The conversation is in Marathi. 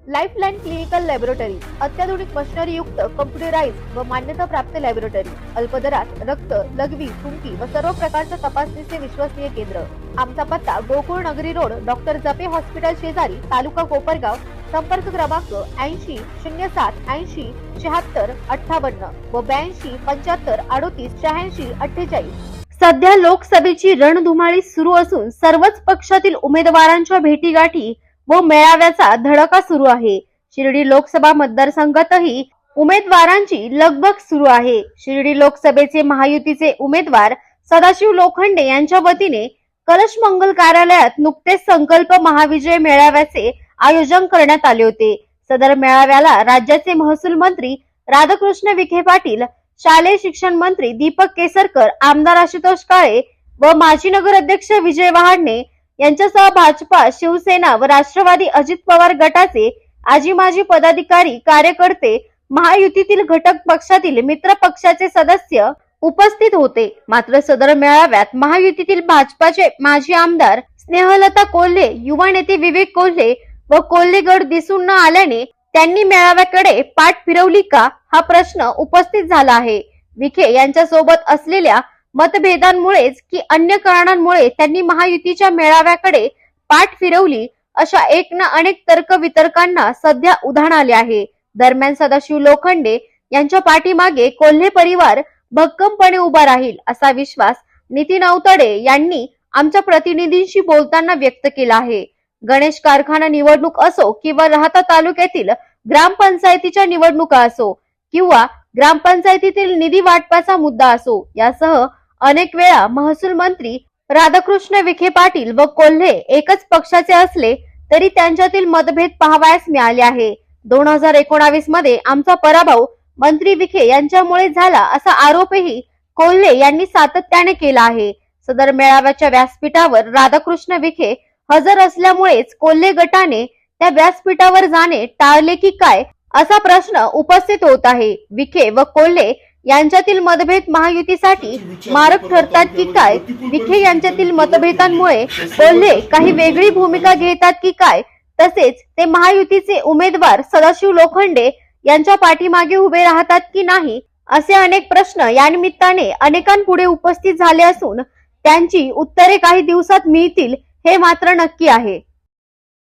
लाईफलाईन क्लिनिकल लॅबोरेटरी अत्याधुनिक मशिनरी युक्त कम्प्युटराइज्ड व मान्यता प्राप्त लॅबोरेटरी, अल्प दरात रक्त, लघवी, थुंकी व सर्व प्रकारच्या तपासणीचे विश्वसनीय केंद्र। आमचा पत्ता गोकुळ नगरी रोड, डॉक्टर जपे हॉस्पिटल शेजारी, तालुका कोपरगाव। संपर्क क्रमांक 80 07 80 76 58 व 82 75 38 86 48। सध्या लोकसभेची रणधुमाळी सुरू असून सर्वच पक्षातील उमेदवारांच्या भेटीगाठी व मेळाव्याचा धडाका सुरू आहे। शिर्डी लोकसभा मतदारसंघातही उमेदवारांची लगबग सुरू आहे। शिर्डी लोकसभेचे महायुतीचे उमेदवार सदाशिव लोखंडे यांच्या वतीने कलश मंगल कार्यालयात नुकतेच संकल्प महाविजय मेळाव्याचे आयोजन करण्यात आले होते। सदर मेळाव्याला राज्याचे महसूल मंत्री राधाकृष्ण विखे पाटील, शालेय शिक्षण मंत्री दीपक केसरकर, आमदार आशुतोष काळे व माजी नगराध्यक्ष विजय वहाडणे यांच्यासह भाजपा, शिवसेना व राष्ट्रवादी अजित पवार गटाचे आजी माजी पदाधिकारी, कार्यकर्ते, महायुतीतील घटक पक्षातील मित्र पक्षाचे सदस्य उपस्थित होते। मात्र सदर मेळाव्यात महायुतीतील भाजपाचे माजी आमदार स्नेहलता कोल्हे, युवा नेते विवेक कोल्हे व कोल्हे गट दिसून न आल्याने त्यांनी मेळाव्याकडे पाठ फिरवली का हा प्रश्न उपस्थित झाला आहे। विखे यांच्या सोबत असलेल्या मतभेदांमुळेच की अन्य कारणांमुळे त्यांनी महायुतीच्या मेळाव्याकडे पाठ फिरवली, अशा एक ना अनेक तर्क वितर्कांना सध्या उधाण आले आहे। दरम्यान सदाशिव लोखंडे यांच्या पाठीमागे कोल्हे परिवार भक्कमपणे उभा राहील असा विश्वास नितीन अवतडे यांनी आमच्या प्रतिनिधींशी बोलताना व्यक्त केला आहे। गणेश कारखाना निवडणूक असो किंवा राहता तालुक्यातील ग्रामपंचायतीच्या निवडणुका असो किंवा ग्रामपंचायतीतील निधी वाटपाचा मुद्दा असो, यासह अनेक वेळा महसूल मंत्री राधाकृष्ण विखे पाटील व कोल्हे एकच पक्षाचे असले तरी त्यांच्यातील मतभेद पाहावयास मिळाले आहे। 2019 मध्ये आमचा पराभव मंत्री विखे यांच्यामुळे झाला असा आरोपही कोल्हे यांनी सातत्याने केला आहे। सदर मेळाव्याच्या व्यासपीठावर राधाकृष्ण विखे हजर असल्यामुळेच कोल्हे गटाने त्या व्यासपीठावर जाणे टाळले की काय असा प्रश्न उपस्थित होत आहे। विखे व कोल्हे यांच्यातील मतभेद महायुतीसाठी मारक ठरतात की काय? विखे यांच्यातील मतभेदांमुळे कोल्हे काही वेगळी भूमिका घेतात की काय? तसेच ते महायुतीचे उमेदवार सदाशिव लोखंडे यांच्या पाठीमागे उभे राहतात की नाही, असे अनेक प्रश्न या निमित्ताने अनेकांपुढे उपस्थित झाले असून त्यांची उत्तरे काही दिवसात मिळतील हे मात्र नक्की आहे।